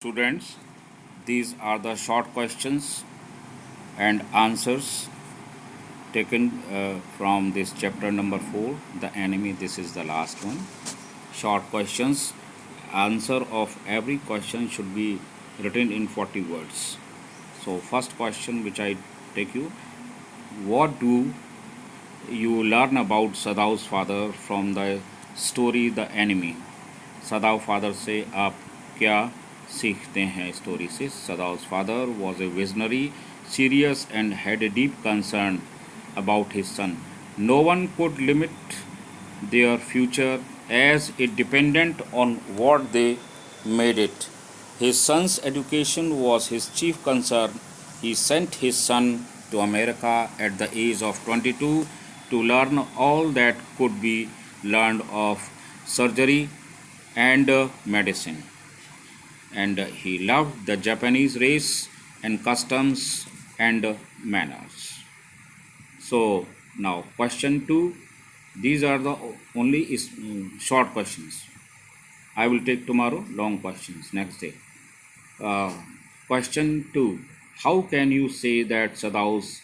Students, these are the short questions and answers taken from this chapter number 4, the enemy. This is the last one. Short questions. Answer of every question should be written in 40 words. So first question which I take you, what do you learn about Sadao's father from the story The Enemy? सदाव father से आप क्या सीखते हैं story से? Sadao's father was a visionary, serious, and had a deep concern about his son. No one could limit their future as it depended on what they made it. His son's education was his chief concern. He sent his son to America at the age of 22 to learn all that could be learned of surgery and medicine. And he loved the Japanese race and customs and manners. So now question 2. These are the only short questions. I will take tomorrow long questions next day. Question 2. How can you say that Sadao's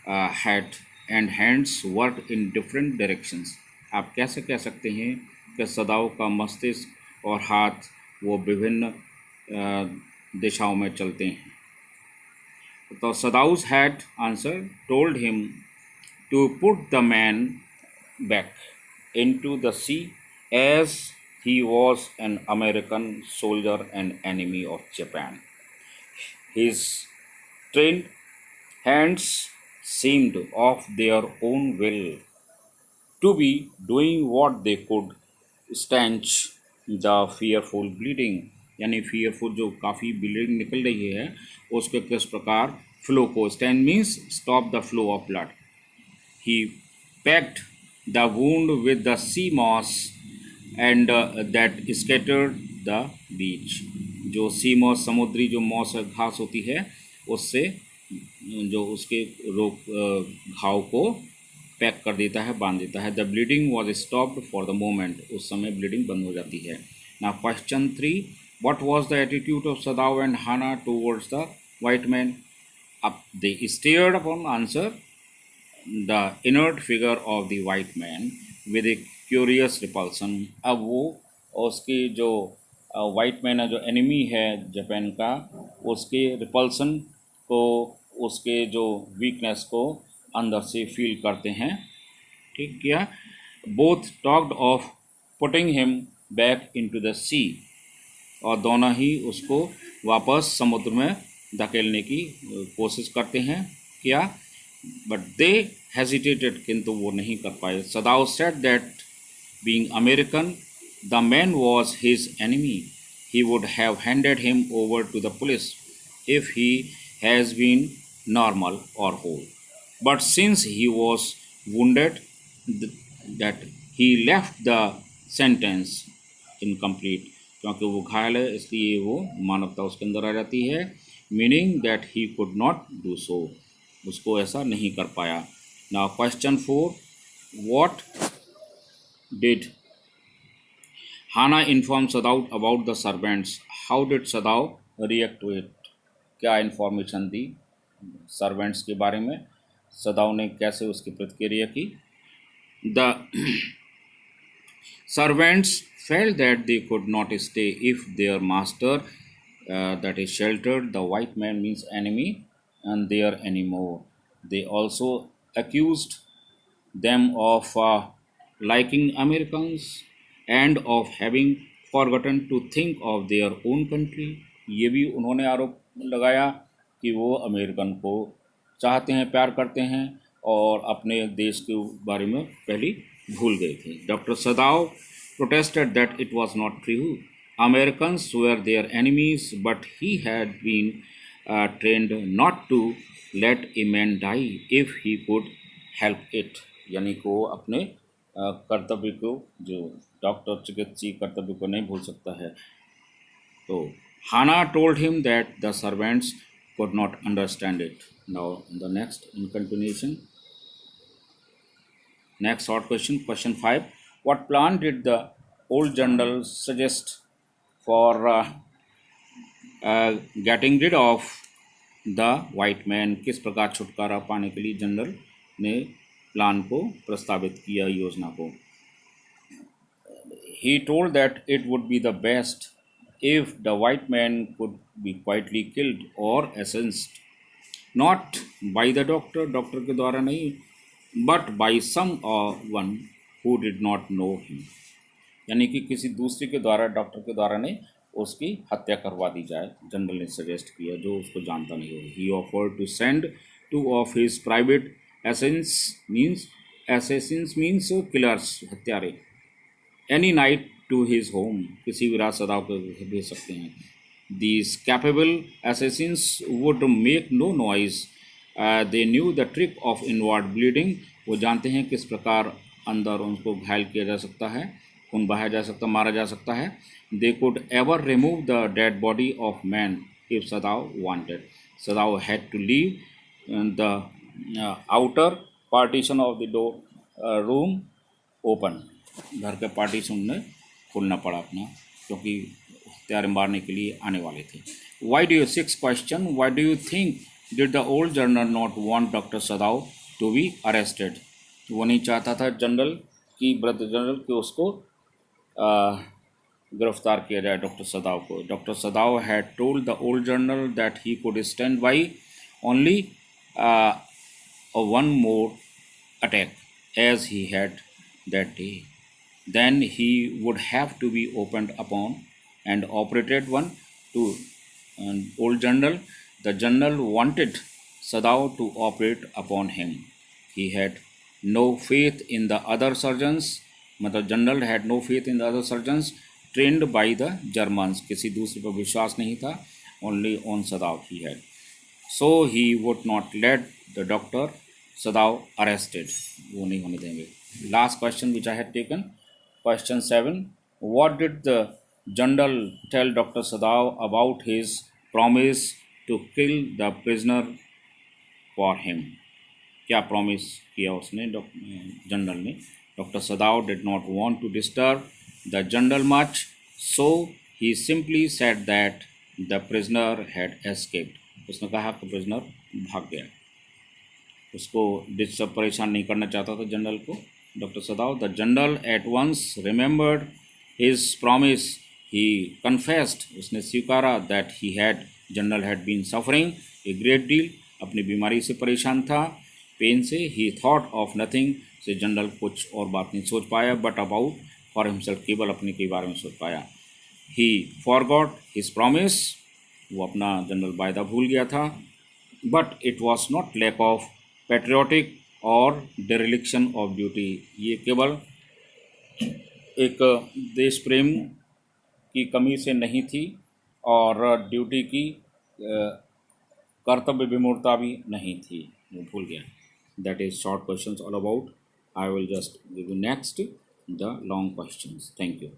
head and hands worked in different directions? आप कैसे कह सकते हैं कि सदाओ का मस्तिष्क और हाथ वो विभिन्न दिशाओं में चलते हैं? तो Sadao's head answer told him to put the man back into the sea as he was an American soldier and enemy of Japan. His trained hands seemed of their own will to be doing what they could stanch the fearful bleeding. यानी fearful जो काफ़ी bleeding निकल रही है उसके किस प्रकार flow को, stand means stop the flow of blood. He packed the wound with the sea moss and that scattered the beach. जो सी मॉस समुद्री जो मॉस घास होती है उससे जो उसके घाव को पैक कर देता है, बांध देता है. The bleeding was stopped for the moment. उस समय ब्लीडिंग बंद हो जाती है. ना question 3. What was the attitude of Sadao and Hana towards the white man? अब they stared upon answer the inert figure of the white man with a curious repulsion. अब वो उसकी जो वाइट मैन है, जो एनिमी है Japan का, उसके रिपल्सन को, उसके जो वीकनेस को अंदर से फील करते हैं. ठीक किया. Both talked of putting him back into the sea. और दोनों ही उसको वापस समुद्र में धकेलने की कोशिश करते हैं. किया, बट दे हेजिटेटेड, किंतु वो नहीं कर पाए. Sadao said that being American the man was his enemy. He would have handed him over to the police if he has been normal और whole. But since he was wounded, that he left the sentence incomplete. क्योंकि वो घायल है इसलिए वो मानवता उसके अंदर आ जाती है. Meaning that he could not do so. उसको ऐसा नहीं कर पाया. Now question 4. What did Hana inform Sadao about the servants? How did Sadao react to it? क्या इन्फॉर्मेशन दी सर्वेंट्स के बारे में? सदाओ ने कैसे उसकी प्रतिक्रिया की? The servants felt that they could not stay if their master that is sheltered the white man means enemy and there any more. They also accused them of liking Americans and of having forgotten to think of their own country. ये भी उन्होंने आरोप लगाया कि वो American को चाहते हैं, प्यार करते हैं और अपने देश के बारे में पहले भूल गए थे. Doctor Sadao protested that it was not true. Americans were their enemies but he had been trained not to let a man die if he could help it. यानी को अपने कर्तव्य को, जो डॉक्टर चिकित्सकीय कर्तव्य को नहीं भूल सकता है. तो Hana told him that the servants could not understand it. Now the next in continuation. Next short question, question 5. What plan did the old general suggest for getting rid of the white man, किस प्रकार छुटकारा पाने के लिए general ने plan को प्रस्तावित किया, योजना को. He told that it would be the best if the white man could be quietly killed or assassinated, not by the doctor, doctor के द्वारा नहीं, but by some one who did not know him. यानी कि किसी दूसरे के द्वारा, doctor के द्वारा नहीं, उसकी हत्या करवा दी जाए, जनरल ने सजेस्ट किया, जो उसको जानता नहीं हो. He offered to send two of his private assassins means killers, हत्यारे, any night to his home, किसी भी रात सदाव को भेज सकते हैं. These capable assassins would make no noise, they knew the trick of inward bleeding, वो जानते हैं किस प्रकार अंदर उनको घायल किया जा सकता है, खून बहाया जा सकता, मारा जा सकता है. They could ever remove the dead body of man if Sadao wanted. Sadao had to leave the outer partition of the door room open, घर के पार्टीशन ने खोलना पड़ा अपना, क्योंकि हत्यारे मारने के लिए आने वाले थे. Why do you, six question, why do you think did the old general not want doctor Sadao to be arrested. वो नहीं चाहता था जनरल की, वृद्ध जनरल कि उसको गिरफ्तार किया जाए, डॉक्टर सदाव को. Doctor सदाव had told the old general that he could stand by only one more attack as he had that day. Then he would have to be opened upon and operated one to an old general. The general wanted Sadav to operate upon him. He had no faith in the other surgeons. मतलब general had no faith in the other surgeons trained by the Germans. किसी दूसरे पर विश्वास नहीं था, only on Sadav he had. So he would not let the doctor Sadav arrested. वो नहीं होने देंगे. Last question which I had taken, question 7. What did the general tell Dr. Sadav about his promise to kill the prisoner for him? क्या promise किया उसने general ने. Dr. Sadav did not want to disturb the general much, so he simply said that the prisoner had escaped. उसने कहा कि prisoner भाग गया, उसको डिस्टर्ब, परेशान नहीं करना चाहता था जनरल को, doctor Sadao. The general at once remembered his promise, he confessed, उसने स्वीकारा, that he had, general had been suffering a great deal, अपनी बीमारी से परेशान था, पेन से. ही थॉट ऑफ नथिंग, से जनरल कुछ और बात नहीं सोच पाया, बट अबाउट फॉर हिमसेल्फ, केवल अपने के बारे में सोच पाया. ही फॉरगॉट हिज प्रॉमिस, वो अपना जनरल वायदा भूल गया था. But it was not lack of patriotic or dereliction of duty, ये केवल एक देश प्रेम की कमी से नहीं थी और ड्यूटी की कर्तव्य विमूढ़ता भी नहीं थी, वो भूल गया. That is short questions all about. I will just give you next the long questions. Thank you.